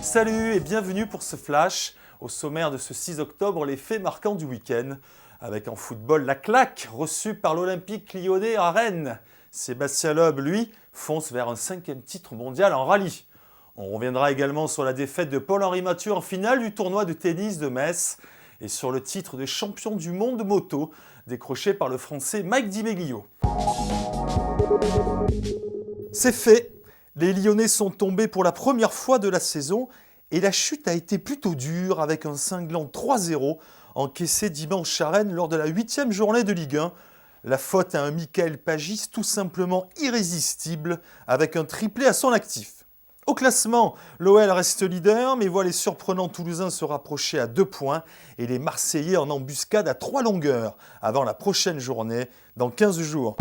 Salut et bienvenue pour ce flash. Au sommaire de ce 6 octobre, les faits marquants du week-end. Avec en football la claque reçue par l'Olympique lyonnais à Rennes. Sébastien Loeb, lui, fonce vers un 5e titre mondial en rallye. On reviendra également sur la défaite de Paul-Henri Mathieu en finale du tournoi de tennis de Metz et sur le titre de champion du monde de moto décroché par le français Mike Di Meglio. C'est fait. Les Lyonnais sont tombés pour la première fois de la saison et la chute a été plutôt dure avec un cinglant 3-0 encaissé dimanche à Rennes lors de la 8e journée de Ligue 1. La faute à un Michael Pagis tout simplement irrésistible avec un triplé à son actif. Au classement, l'OL reste leader mais voit les surprenants Toulousains se rapprocher à 2 points et les Marseillais en embuscade à 3 longueurs avant la prochaine journée dans 15 jours.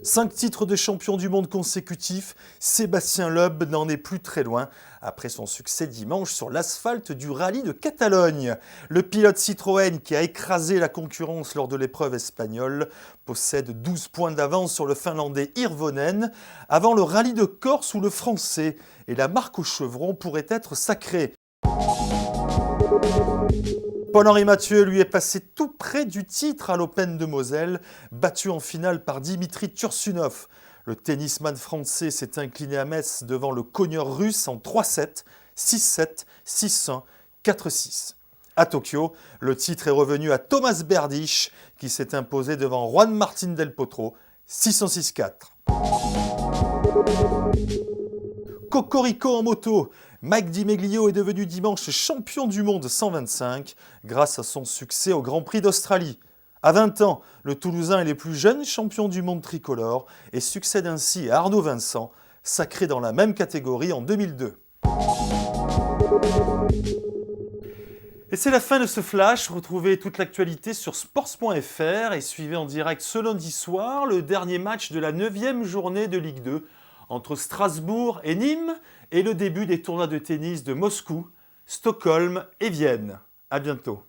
5 titres de champion du monde consécutifs, Sébastien Loeb n'en est plus très loin après son succès dimanche sur l'asphalte du rallye de Catalogne. Le pilote Citroën qui a écrasé la concurrence lors de l'épreuve espagnole possède 12 points d'avance sur le Finlandais Hirvonen avant le rallye de Corse où le Français et la marque au chevron pourraient être sacrés. Paul-Henri Mathieu lui est passé tout près du titre à l'Open de Moselle, battu en finale par Dimitri Tursunov. Le tennisman français s'est incliné à Metz devant le cogneur russe en 3-7, 6-7, 6-1, 4-6. À Tokyo, le titre est revenu à Thomas Berdych qui s'est imposé devant Juan Martín del Potro, 6-1, 6-4. Cocorico en moto, Mike Di Meglio est devenu dimanche champion du monde 125 grâce à son succès au Grand Prix d'Australie. À 20 ans, le Toulousain est le plus jeune champion du monde tricolore et succède ainsi à Arnaud Vincent, sacré dans la même catégorie en 2002. Et c'est la fin de ce flash. Retrouvez toute l'actualité sur sports.fr et suivez en direct ce lundi soir le dernier match de la 9e journée de Ligue 2 entre Strasbourg et Nîmes et le début des tournois de tennis de Moscou, Stockholm et Vienne. À bientôt.